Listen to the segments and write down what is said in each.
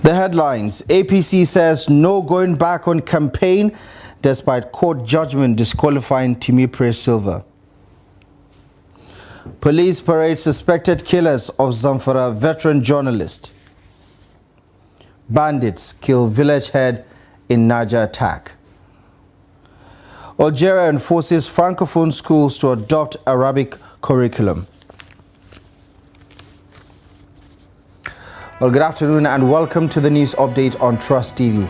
The headlines: APC says no going back on campaign despite court judgment disqualifying Timi Pre-Silva. Police parade suspected killers of Zamfara veteran journalist. Bandits kill village head in Niger attack. Algeria enforces francophone schools to adopt Arabic curriculum. Well, good afternoon and welcome to the news update on Trust TV.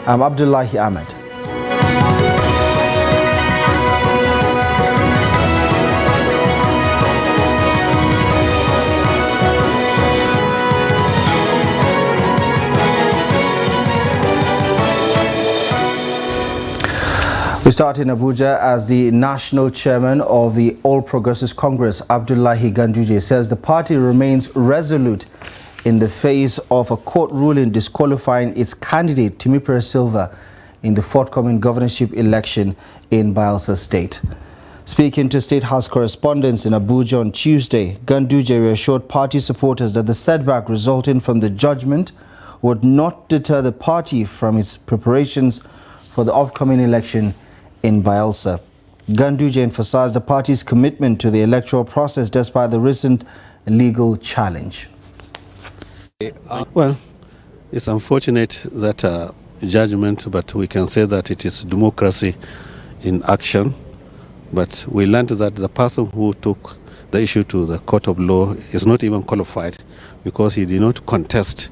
I'm Abdullahi Ahmed. We start in Abuja as the national chairman of the All Progressives Congress, Abdullahi Ganduje, says the party remains resolute in the face of a court ruling disqualifying its candidate, Timi Pre-Silva, in the forthcoming governorship election in Bayelsa State. Speaking to State House correspondents in Abuja on Tuesday, Ganduje reassured party supporters that the setback resulting from the judgment would not deter the party from its preparations for the upcoming election in Bayelsa. Ganduje emphasized the party's commitment to the electoral process despite the recent legal challenge. Well, it's unfortunate that judgment, but we can say that it is democracy in action. But we learned that the person who took the issue to the court of law is not even qualified because he did not contest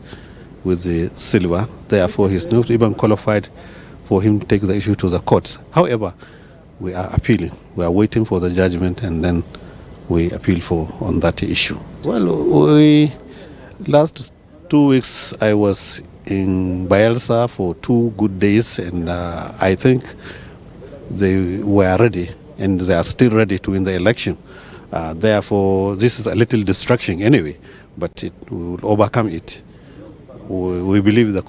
with the Silva. Therefore, he's not even qualified for him to take the issue to the courts. However, we are appealing. We are waiting for the judgment and then we appeal on that issue. Well, last 2 weeks I was in Bayelsa for 2 good days, and I think they were ready and they are still ready to win the election. Therefore, this is a little distraction anyway, but we will overcome it. We believe the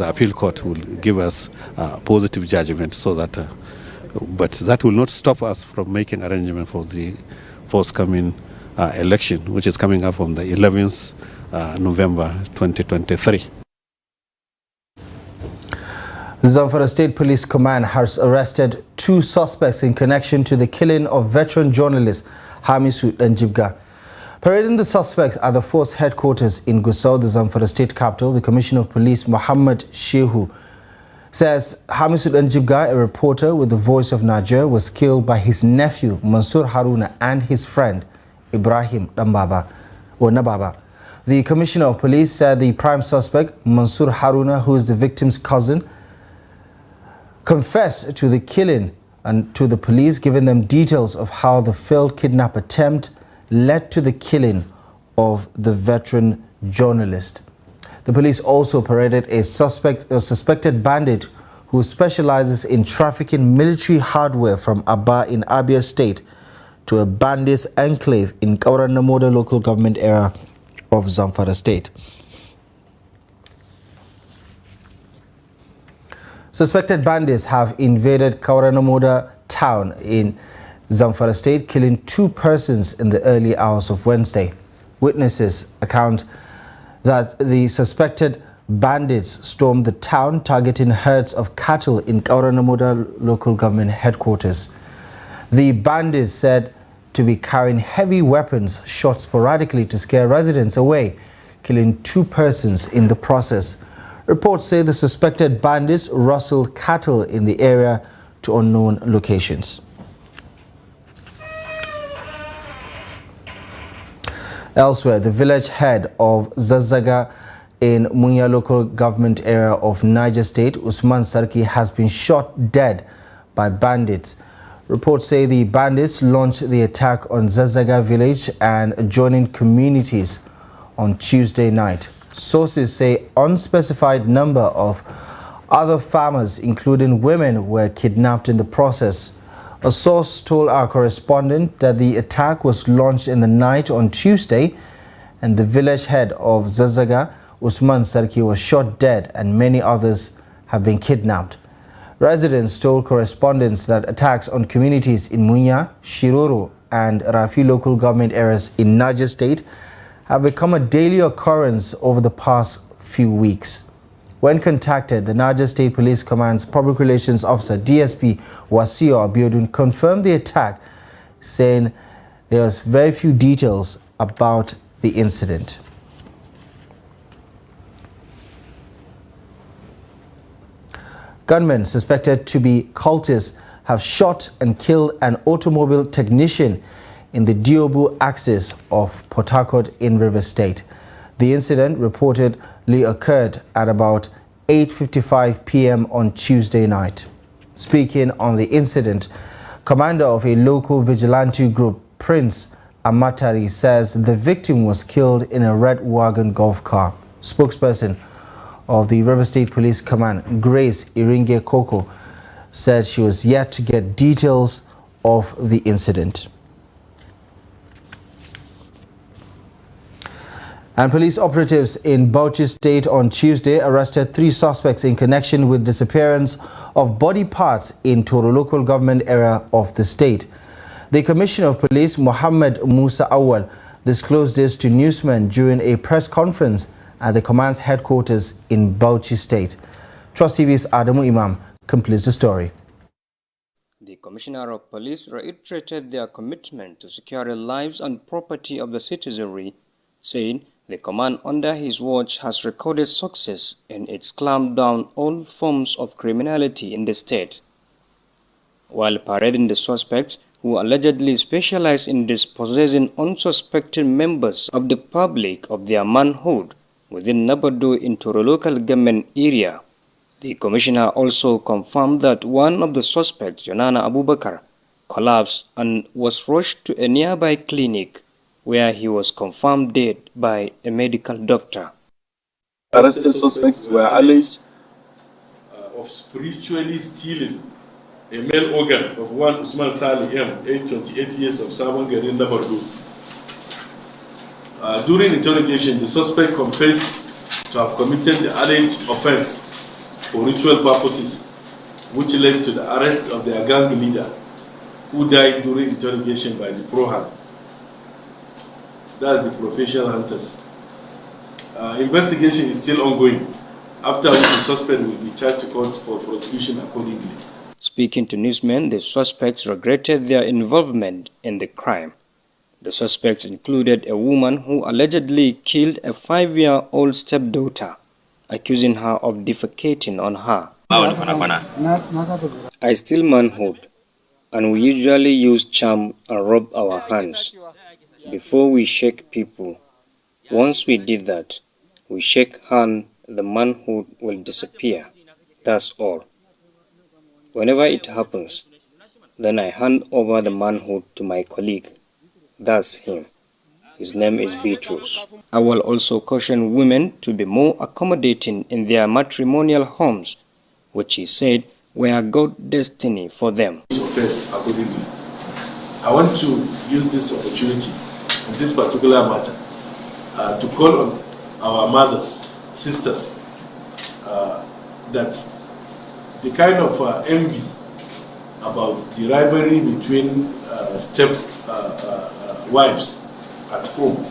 appeal court will give us a positive judgment, so that, but that will not stop us from making arrangement for the forthcoming election, which is coming up on the 11th November 2023. The Zamfara State Police Command has arrested 2 suspects in connection to the killing of veteran journalist Hamisu Danjibga. Parading the suspects at the force headquarters in Gusau, the Zamfara State capital, the Commissioner of Police Muhammad Shehu says Hamisu Danjibga, a reporter with the Voice of Niger, was killed by his nephew Mansur Haruna and his friend Ibrahim Nababa. The Commissioner of Police said the prime suspect, Mansur Haruna, who is the victim's cousin, confessed to the killing and to the police, giving them details of how the failed kidnap attempt led to the killing of the veteran journalist. The police also paraded a suspected bandit who specializes in trafficking military hardware from Aba in Abia State to a bandits enclave in Kaura Namoda local government area of Zamfara State. Suspected bandits have invaded Kaura Namoda town in Zamfara State, killing 2 persons in the early hours of Wednesday. Witnesses account that the suspected bandits stormed the town, targeting herds of cattle in Kaura Namoda local government headquarters. The bandits said to be carrying heavy weapons shot sporadically to scare residents away, killing 2 persons in the process. Reports say the suspected bandits rustled cattle in the area to unknown locations. Elsewhere, the village head of Zazaga in Munya local government area of Niger State, Usman Sarki, has been shot dead by bandits. Reports say the bandits launched the attack on Zazaga village and adjoining communities on Tuesday night. Sources say unspecified number of other farmers, including women, were kidnapped in the process. A source told our correspondent that the attack was launched in the night on Tuesday and the village head of Zazaga, Usman Sarki, was shot dead and many others have been kidnapped. Residents told correspondents that attacks on communities in Munya, Shiroro and Rafi local government areas in Niger State have become a daily occurrence over the past few weeks. When contacted, the Niger State Police Command's Public Relations Officer, DSP Wasio Abiodun, confirmed the attack, saying there was very few details about the incident. Gunmen suspected to be cultists have shot and killed an automobile technician in the Diobu axis of Port Harcourt in Rivers State. The incident reportedly occurred at about 8:55 p.m. on Tuesday night. Speaking on the incident, commander of a local vigilante group, Prince Amatari, says the victim was killed in a red wagon golf car. Spokesperson of the River State Police Command, Grace Iringe Koko, said she was yet to get details of the incident. And police operatives in Bauchi State on Tuesday arrested 3 suspects in connection with disappearance of body parts in Toro local government area of the state. The Commissioner of Police, Mohammed Musa Awal, disclosed this to newsmen during a press conference at the command's headquarters in Bauchi State. Trust TV's Adamu Imam completes the story. The Commissioner of Police reiterated their commitment to secure the lives and property of the citizenry, saying the command under his watch has recorded success in its clamp down all forms of criminality in the state. While parading the suspects who allegedly specialize in dispossessing unsuspecting members of the public of their manhood within Nabado in Toro local government area, the commissioner also confirmed that one of the suspects, Yonana Abubakar, collapsed and was rushed to a nearby clinic where he was confirmed dead by a medical doctor. Arrested suspects were alleged of spiritually stealing a male organ of one Usman Salih M, age 28 years, of Sabon Garin Nabardo. During interrogation, the suspect confessed to have committed the alleged offense for ritual purposes, which led to the arrest of their gang leader, who died during interrogation by the Prohan. That's the professional hunters. Investigation is still ongoing, after which the suspect will be charged to court for prosecution accordingly. Speaking to newsmen, the suspects regretted their involvement in the crime. The suspects included a woman who allegedly killed a 5-year-old stepdaughter, accusing her of defecating on her. I steal manhood, and we usually use charm and rub our hands before we shake people. Once we did that, we shake hand, the manhood will disappear. That's all. Whenever it happens, then I hand over the manhood to my colleague. That's him. His name is Beatrice. I will also caution women to be more accommodating in their matrimonial homes, which he said were God's destiny for them. Accordingly, I want to use this opportunity in this particular matter to call on our mothers, sisters, that the kind of envy about the rivalry between step wives at home,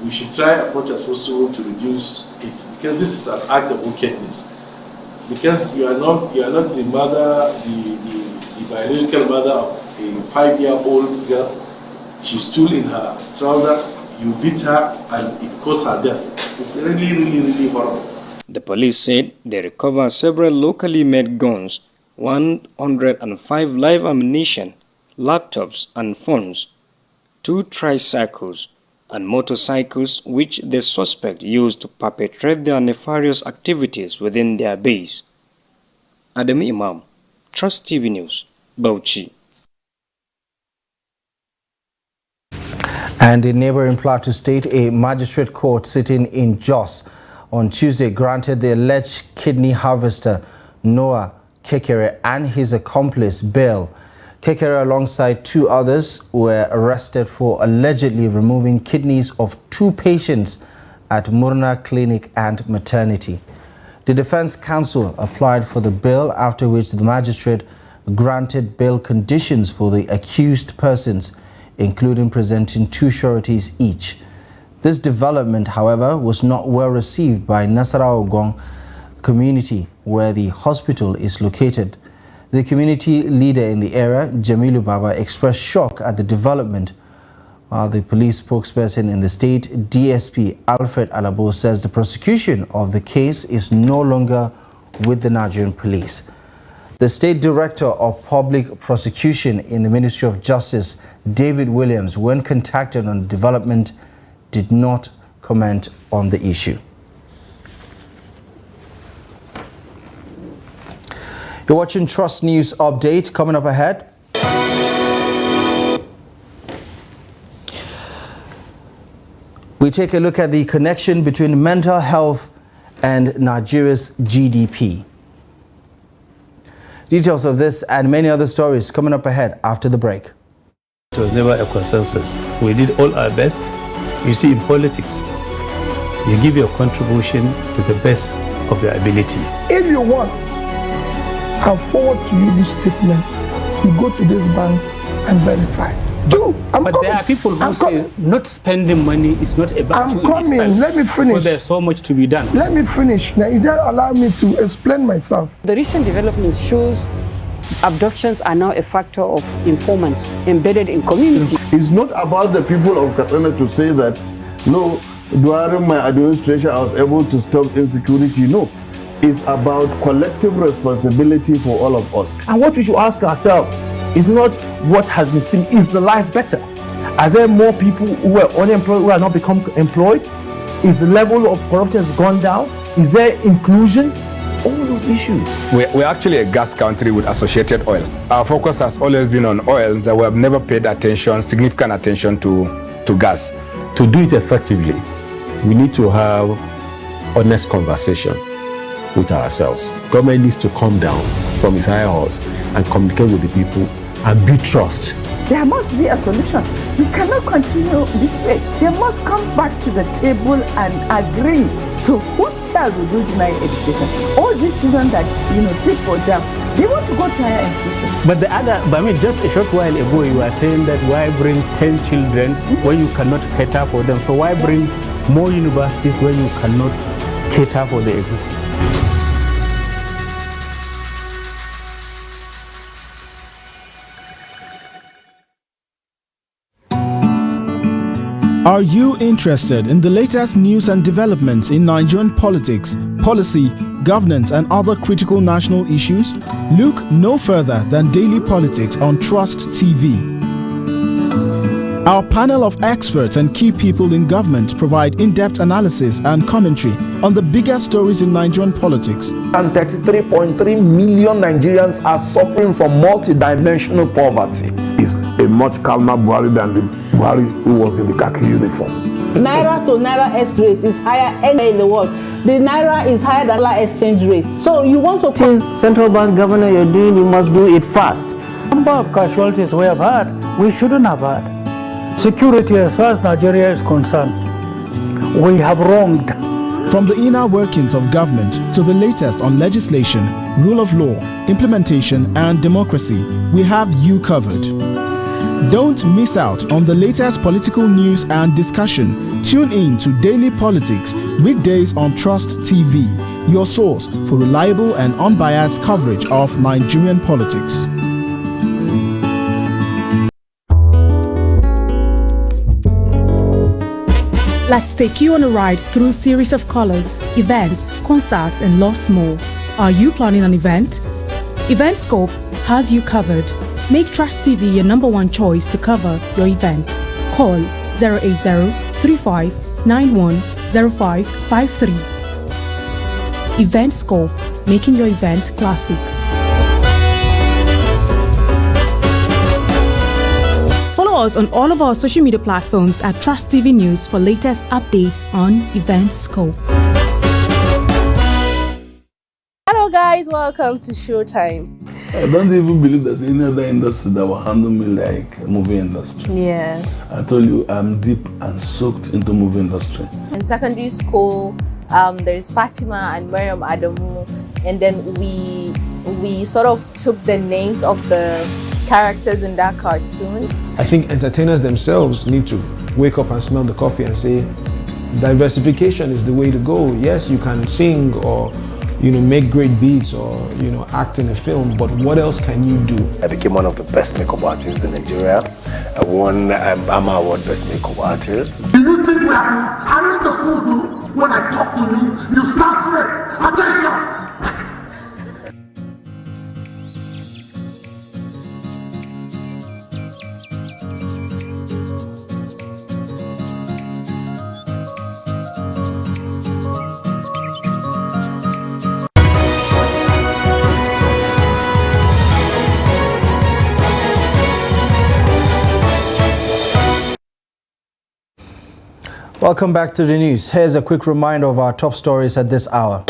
we should try as much as possible to reduce it, because this is an act of wickedness. Because you are not the mother, the biological mother of a 5-year-old girl. She stood in her trouser, you beat her, and it caused her death. It's really, really, really horrible. The police said they recovered several locally made guns, 105 live ammunition, laptops and phones, 2 tricycles, and motorcycles which the suspect used to perpetrate their nefarious activities within their base. Adam Imam, Trust TV News, Bauchi. And in neighboring Plateau State, a magistrate court sitting in Jos on Tuesday granted the alleged kidney harvester Noah Kekere and his accomplice bail. Kekere, alongside 2 others, were arrested for allegedly removing kidneys of 2 patients at Murna Clinic and Maternity. The Defense Counsel applied for the bail, after which the magistrate granted bail conditions for the accused persons, including presenting 2 sureties each. This development, however, was not well received by Nasarawa Ogong, community where the hospital is located. The community leader in the area, Jamilu Baba, expressed shock at the development. The police spokesperson in the state, DSP Alfred Alabo, says the prosecution of the case is no longer with the Nigerian police. The State Director of Public Prosecution in the Ministry of Justice, David Williams, when contacted on the development, did not comment on the issue. You're watching Trust News Update. Coming up ahead, we take a look at the connection between mental health and Nigeria's GDP. Details of this and many other stories coming up ahead after the break. It was never a consensus. We did all our best. You see, in politics, you give your contribution to the best of your ability. If you want, I'll forward to you this statement. You go to this bank and verify. But there are people who say not spending money is not about you in itself. Let me finish. But there's so much to be done. Let me finish. Now, you don't allow me to explain myself. The recent development shows abductions are now a factor of informants embedded in community. It's not about the people of Katsina to say that, no, during my administration I was able to stop insecurity. No. It's about collective responsibility for all of us. And what we should ask ourselves is not what has been seen, is the life better? Are there more people who are unemployed who have not become employed? Is the level of corruption gone down? Is there inclusion? All those issues. We're actually a gas country with associated oil. Our focus has always been on oil, that we have never paid significant attention to gas. To do it effectively, we need to have honest conversation with ourselves. Government needs to come down from its high horse and communicate with the people and build trust. There must be a solution. We cannot continue this way. They must come back to the table and agree. So whose child will do deny education? All these children that sit for jam, they want to go to higher institutions. But just a short while ago you were saying that why bring 10 children when you cannot cater for them? So why bring more universities when you cannot cater for the existing? Are you interested in the latest news and developments in Nigerian politics, policy, governance and other critical national issues? Look no further than Daily Politics on Trust TV. Our panel of experts and key people in government provide in-depth analysis and commentary on the biggest stories in Nigerian politics. And 33.3 million Nigerians are suffering from multidimensional poverty. It's a much calmer Buhari than the Buhari who was in the khaki uniform. Naira to Naira X rate is higher anywhere in the world. The Naira is higher than dollar exchange rate. So you want to change central bank governor you're doing, you must do it fast. Number of casualties we have had, we shouldn't have had. Security as far as Nigeria is concerned, we have wronged. From the inner workings of government to the latest on legislation, rule of law, implementation and democracy, we have you covered. Don't miss out on the latest political news and discussion. Tune in to Daily Politics, weekdays on Trust TV, your source for reliable and unbiased coverage of Nigerian politics. Let's take you on a ride through a series of colors, events, concerts, and lots more. Are you planning an event? EventScope has you covered. Make Trust TV your #1 choice to cover your event. Call 080-3591-0553. EventScope, making your event classic. Follow us on all of our social media platforms at Trust TV News for latest updates on EventScope. Hello guys, welcome to Showtime. I don't even believe there's any other industry that will handle me like movie industry. Yeah. I told you I'm deep and soaked into movie industry. In secondary school, there's Fatima and Mariam Adamu, and then we sort of took the names of the characters in that cartoon. I think entertainers themselves need to wake up and smell the coffee and say, diversification is the way to go. Yes, you can sing or make great beats or, act in a film, but what else can you do? I became one of the best makeup artists in Nigeria. I won AMA Award Best Makeup Artist. Do you think we are I the food when I talk to you, you start straight. Attention! Welcome back to the news. Here's a quick reminder of our top stories at this hour.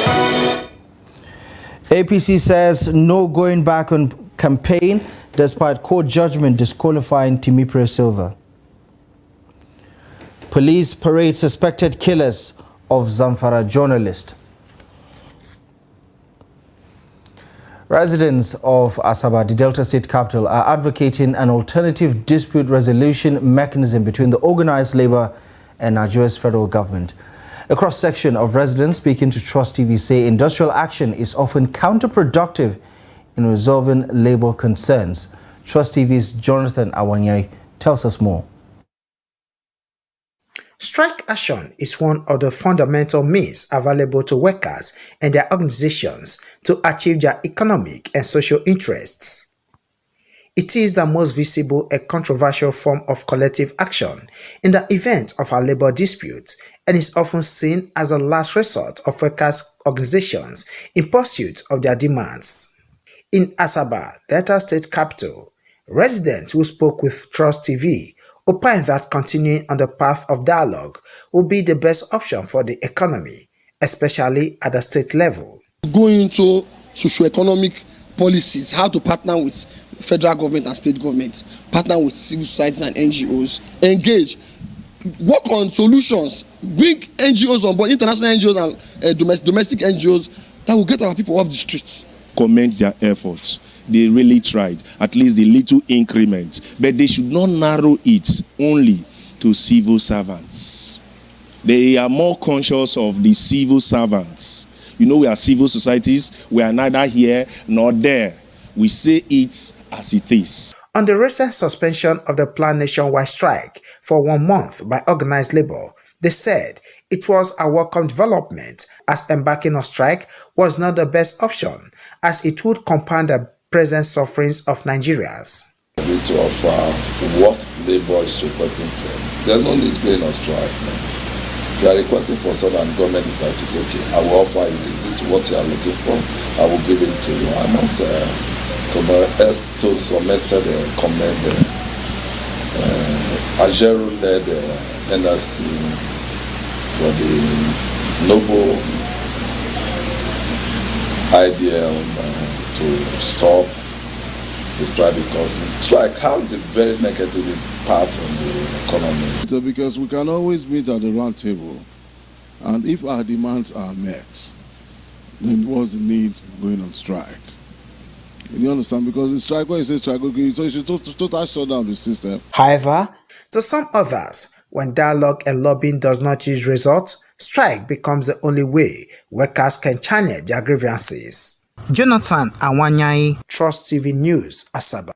APC says no going back on campaign despite court judgment disqualifying Timipre Silva. Police parade suspected killers of Zamfara journalist. Residents of Asaba, the Delta State capital, are advocating an alternative dispute resolution mechanism between the organized labor and Nigeria's federal government. A cross-section of residents speaking to Trust TV say industrial action is often counterproductive in resolving labor concerns. Trust TV's Jonathan Awanyai tells us more. Strike action is one of the fundamental means available to workers and their organizations to achieve their economic and social interests. It is the most visible and controversial form of collective action in the event of a labor dispute and is often seen as a last resort of workers' organizations in pursuit of their demands. In Asaba, Delta State capital, residents who spoke with Trust TV opined that continuing on the path of dialogue would be the best option for the economy, especially at the state level. Going into socio-economic policies, how to partner with federal government and state government, partner with civil society and NGOs, engage, work on solutions, bring NGOs on board, international NGOs and domestic NGOs that will get our people off the streets. Commend their efforts. They really tried, at least the little increments, but they should not narrow it only to civil servants. They are more conscious of the civil servants. We are civil societies, we are neither here nor there. We say it as it is. On the recent suspension of the planned nationwide strike for 1 month by organized labor, they said it was a welcome development as embarking on strike was not the best option as it would compound the present sufferings of Nigerians. Of what labor is requesting for. There's no need going on strike. No. If you are requesting for something and government decides to say, okay, I will offer you this is what you are looking for, I will give it to you. I must to some extent commend Ajeru-led NRC for the noble idea to stop the strike, because strike has a very negative impact on the economy. So because we can always meet at the round table, and if our demands are met, then what's the need going on strike? You understand? Because the strike, when you say strike, okay, so you should totally shut down the system. However, to some others, when dialogue and lobbying does not yield results, strike becomes the only way workers can channel their grievances. Jonathan Awanyai, Trust TV News, Asaba.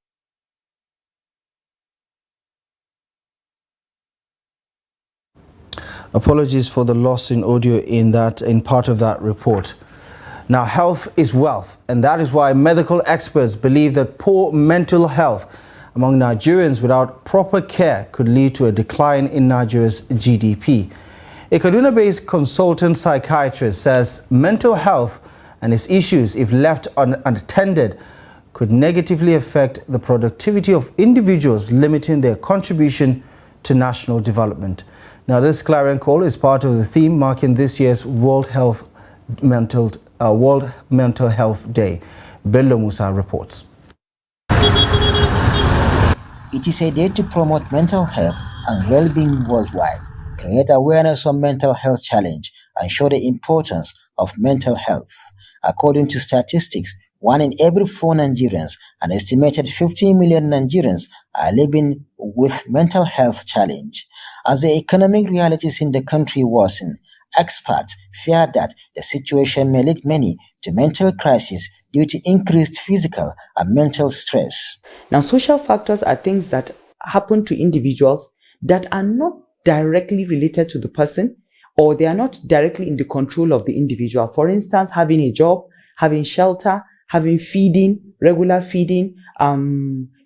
Apologies for the loss in audio in part of that report. Now, health is wealth, and that is why medical experts believe that poor mental health among Nigerians without proper care could lead to a decline in Nigeria's GDP. A Kaduna-based consultant psychiatrist says mental health and its issues, if left unattended, could negatively affect the productivity of individuals, limiting their contribution to national development. Now, this clarion call is part of the theme marking this year's World Mental Health Day. Bello Musa reports. It is a day to promote mental health and well-being worldwide, create awareness on mental health challenge, and show the importance of mental health. According to statistics, 1 in every 4 Nigerians, an estimated 50 million Nigerians, are living with mental health challenge. As the economic realities in the country worsen experts fear that the situation may lead many to mental crisis due to increased physical and mental stress. Now, social factors are things that happen to individuals that are not directly related to the person, or they are not directly in the control of the individual. For instance, having a job, having shelter, having feeding, regular feeding,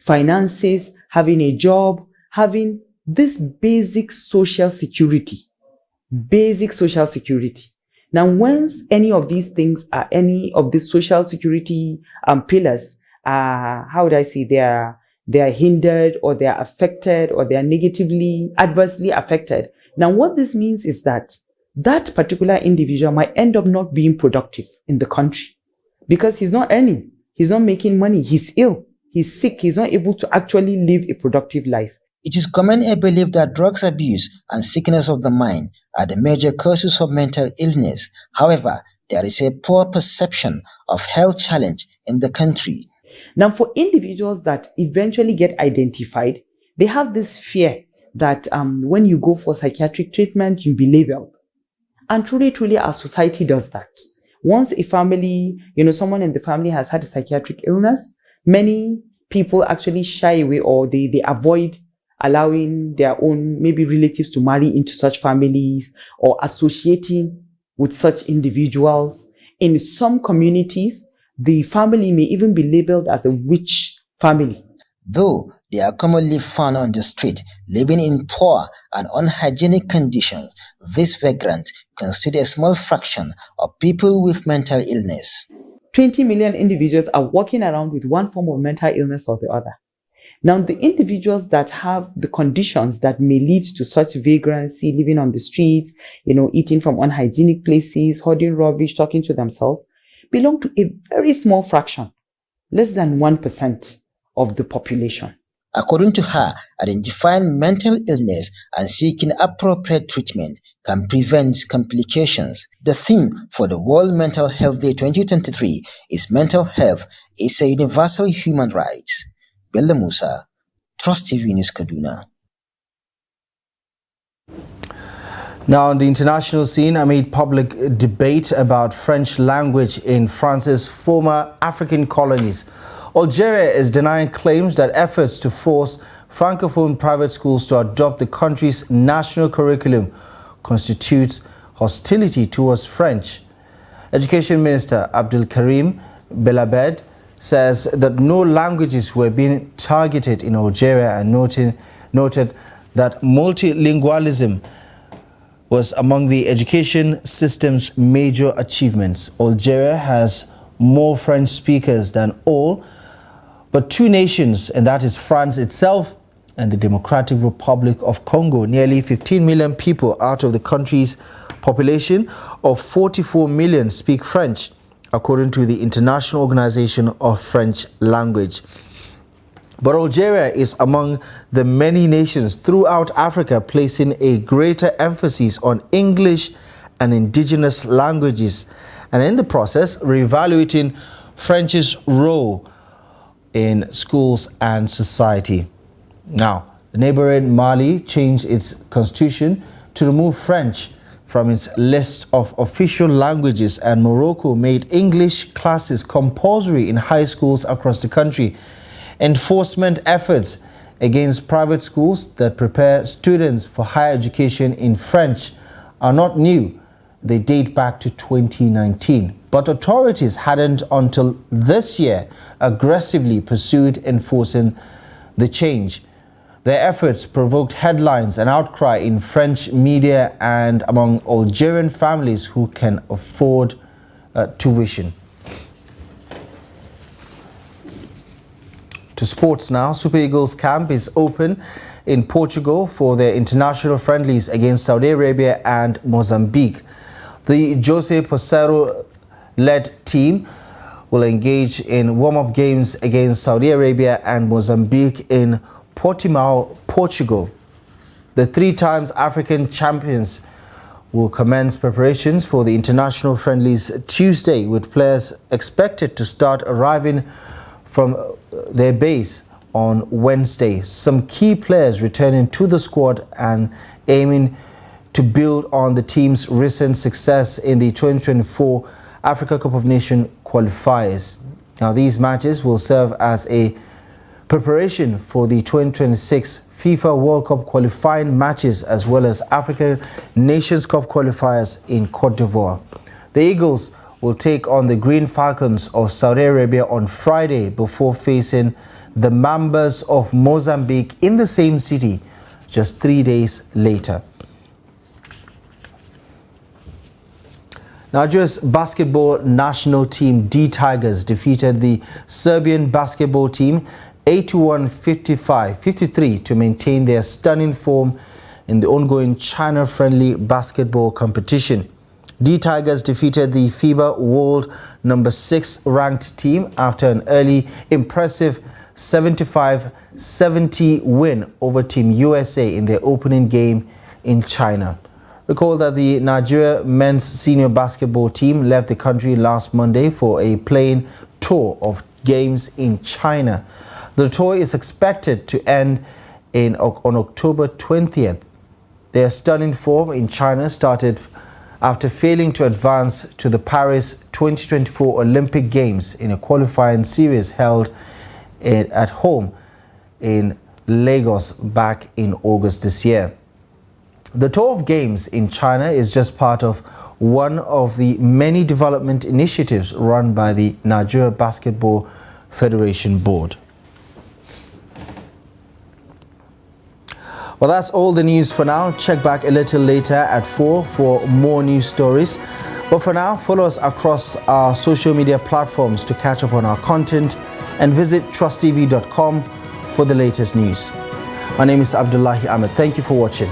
finances, having a job, having this basic social security. Now, once any of these things are any of the social security pillars, how would I say, they are hindered, or they are affected, or they are adversely affected. Now, what this means is that that particular individual might end up not being productive in the country because he's not earning, he's not making money, he's ill, he's sick, he's not able to actually live a productive life. It is commonly believed that drugs abuse and sickness of the mind are the major causes of mental illness. However, there is a poor perception of health challenge in the country. Now, for individuals that eventually get identified, they have this fear that when you go for psychiatric treatment, you'll be labeled. And truly, our society does that. Once a family, someone in the family has had a psychiatric illness, many people actually shy away, or they avoid allowing their own maybe relatives to marry into such families or associating with such individuals. In some communities, the family may even be labeled as a witch family. Though they are commonly found on the street, living in poor and unhygienic conditions, these vagrants constitute a small fraction of people with mental illness. 20 million individuals are walking around with one form of mental illness or the other. Now, the individuals that have the conditions that may lead to such vagrancy, living on the streets, eating from unhygienic places, hoarding rubbish, talking to themselves, belong to a very small fraction, less than 1% of the population. According to her, identifying mental illness and seeking appropriate treatment can prevent complications. The theme for the World Mental Health Day 2023 is Mental Health is a Universal Human Right. Bello Musa, Trust TV News, Kaduna. Now, on the international scene, amid public debate about French language in France's former African colonies, Algeria is denying claims that efforts to force Francophone private schools to adopt the country's national curriculum constitutes hostility towards French. Education Minister Abdelkarim Belabed says that no languages were being targeted in Algeria and noted that multilingualism was among the education system's major achievements. Algeria has more French speakers than all but two nations, and that is France itself and the Democratic Republic of Congo. Nearly 15 million people out of the country's population of 44 million speak French, according to the International Organization of French Language. But Algeria is among the many nations throughout Africa placing a greater emphasis on English and indigenous languages, and in the process reevaluating French's role in schools and society. Now, the neighboring Mali changed its constitution to remove French from its list of official languages, and Morocco made English classes compulsory in high schools across the country. Enforcement efforts against private schools that prepare students for higher education in French are not new. They date back to 2019. But authorities hadn't until this year aggressively pursued enforcing the change. Their efforts provoked headlines and outcry in French media and among Algerian families who can afford tuition. To sports now. Super Eagles camp is open in Portugal for their international friendlies against Saudi Arabia and Mozambique. The Jose Pocero-led team will engage in warm-up games against Saudi Arabia and Mozambique in Portimao, Portugal. The three times African champions will commence preparations for the international friendlies Tuesday, with players expected to start arriving from their base on Wednesday. Some key players returning to the squad and aiming to build on the team's recent success in the 2024 Africa Cup of Nations qualifiers. Now, these matches will serve as a preparation for the 2026 FIFA World Cup qualifying matches as well as African Nations Cup qualifiers in Cote d'Ivoire. The Eagles will take on the Green Falcons of Saudi Arabia on Friday before facing the Mambas of Mozambique in the same city just 3 days later. Nigeria's basketball national team D Tigers defeated the Serbian basketball team 81-53 to maintain their stunning form in the ongoing China-friendly basketball competition. D Tigers defeated the FIBA World number 6 ranked team after an early impressive 75-70 win over Team USA in their opening game in China. Recall that the Nigeria men's senior basketball team left the country last Monday for a playing tour of games in China. The tour is expected to end on October 20th. Their stunning form in China started after failing to advance to the Paris 2024 Olympic Games in a qualifying series held at home in Lagos back in August this year. The tour of games in China is just part of one of the many development initiatives run by the Nigeria Basketball Federation Board. Well, that's all the news for now. Check back a little later at 4 for more news stories. But for now, follow us across our social media platforms to catch up on our content and visit trusttv.com for the latest news. My name is Abdullahi Ahmed. Thank you for watching.